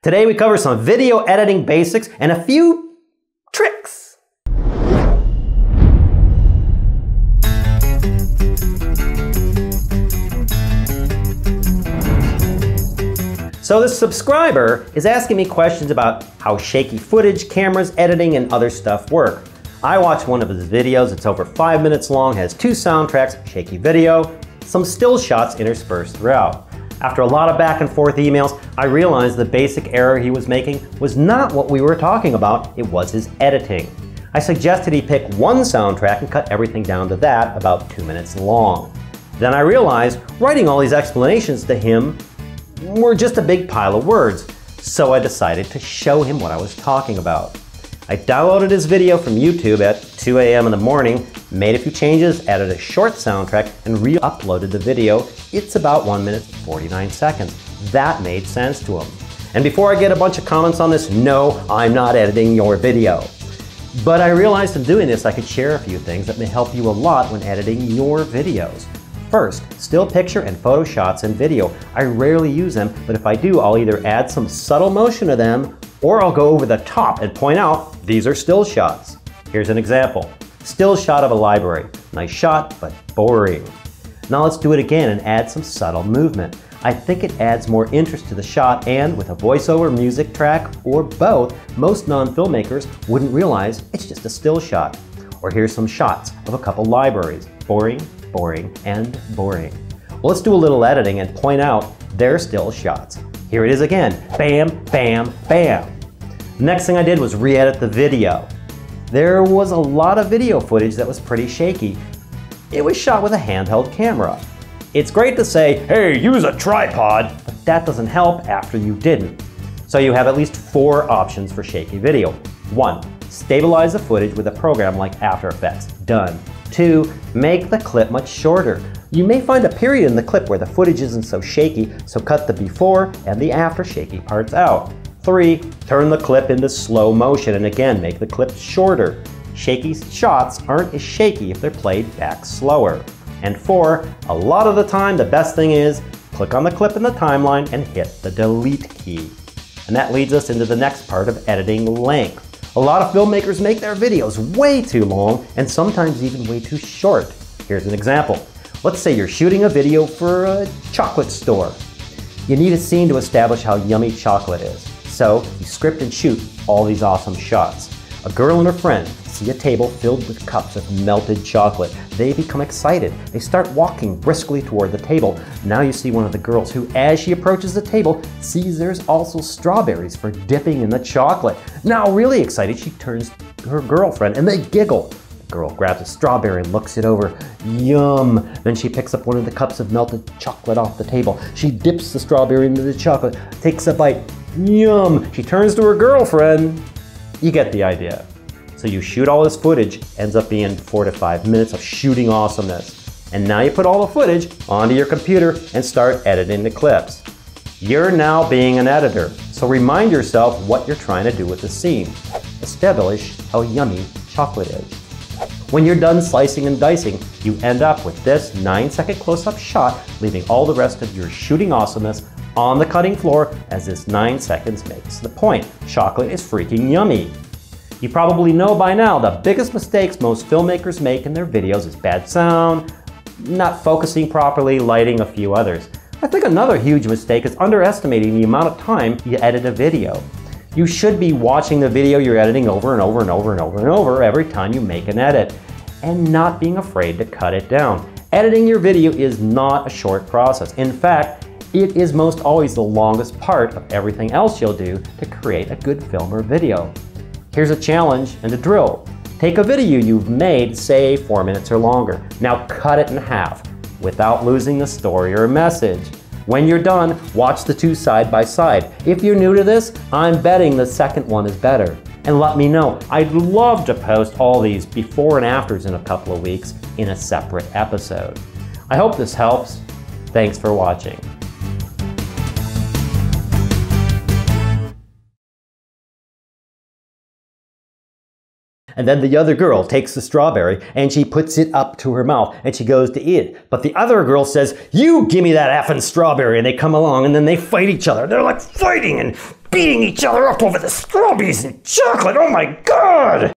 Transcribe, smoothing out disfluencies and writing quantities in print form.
Today we cover some video editing basics and a few tricks. So this subscriber is asking me questions about how shaky footage, cameras, editing, and other stuff work. I watched one of his videos. It's over 5 minutes long, has 2 soundtracks, shaky video, some still shots interspersed throughout. After a lot of back and forth emails, I realized the basic error he was making was not what we were talking about, it was his editing. I suggested he pick one soundtrack and cut everything down to that, about 2 minutes long. Then I realized writing all these explanations to him were just a big pile of words, so I decided to show him what I was talking about. I downloaded his video from YouTube at 2 a.m. in the morning, made a few changes, added a short soundtrack, and re-uploaded the video. It's about 1 minute 49 seconds. That made sense to him. And before I get a bunch of comments on this, no, I'm not editing your video. But I realized in doing this I could share a few things that may help you a lot when editing your videos. First, still picture and photo shots in video. I rarely use them, but if I do, I'll either add some subtle motion to them or I'll go over the top and point out these are still shots. Here's an example. Still shot of a library. Nice shot, but boring. Now let's do it again and add some subtle movement. I think it adds more interest to the shot, and with a voiceover, music track, or both, most non-filmmakers wouldn't realize it's just a still shot. Or here's some shots of a couple libraries. Boring, boring, and boring. Well, let's do a little editing and point out they're still shots. Here it is again. Bam, bam, bam. The next thing I did was re-edit the video. There was a lot of video footage that was pretty shaky. It was shot with a handheld camera. It's great to say, hey, use a tripod, but that doesn't help after you didn't. So you have at least 4 options for shaky video. 1. Stabilize the footage with a program like After Effects. Done. 2. Make the clip much shorter. You may find a period in the clip where the footage isn't so shaky, so cut the before and the after shaky parts out. 3. Turn the clip into slow motion and again make the clip shorter. Shaky shots aren't as shaky if they're played back slower. And 4. A lot of the time the best thing is click on the clip in the timeline and hit the delete key. And that leads us into the next part of editing: length. A lot of filmmakers make their videos way too long and sometimes even way too short. Here's an example. Let's say you're shooting a video for a chocolate store. You need a scene to establish how yummy chocolate is. So you script and shoot all these awesome shots. A girl and her friend see a table filled with cups of melted chocolate. They become excited. They start walking briskly toward the table. Now you see one of the girls who, as she approaches the table, sees there's also strawberries for dipping in the chocolate. Now really excited, she turns to her girlfriend and they giggle. The girl grabs a strawberry and looks it over. Yum! Then she picks up one of the cups of melted chocolate off the table. She dips the strawberry into the chocolate, takes a bite. Yum! She turns to her girlfriend. You get the idea. So you shoot all this footage, ends up being 4 to 5 minutes of shooting awesomeness. And now you put all the footage onto your computer and start editing the clips. You're now being an editor, so remind yourself what you're trying to do with the scene. Establish how yummy chocolate is. When you're done slicing and dicing, you end up with this 9-second close-up shot, leaving all the rest of your shooting awesomeness on the cutting floor as this 9 seconds makes the point. Chocolate is freaking yummy. You probably know by now the biggest mistakes most filmmakers make in their videos is bad sound, not focusing properly, lighting, a few others. I think another huge mistake is underestimating the amount of time you edit a video. You should be watching the video you're editing over and over and over and over and over every time you make an edit, and not being afraid to cut it down. Editing your video is not a short process. In fact, it is most always the longest part of everything else you'll do to create a good film or video. Here's a challenge and a drill. Take a video you've made, say 4 minutes or longer. Now cut it in half without losing the story or message. When you're done, watch the 2 side by side. If you're new to this, I'm betting the second one is better. And let me know. I'd love to post all these before and afters in a couple of weeks in a separate episode. I hope this helps. Thanks for watching. And then the other girl takes the strawberry and she puts it up to her mouth and she goes to eat it. But the other girl says, "You give me that effing strawberry," and they come along and then they fight each other. They're like fighting and beating each other up over the strawberries and chocolate. Oh my God!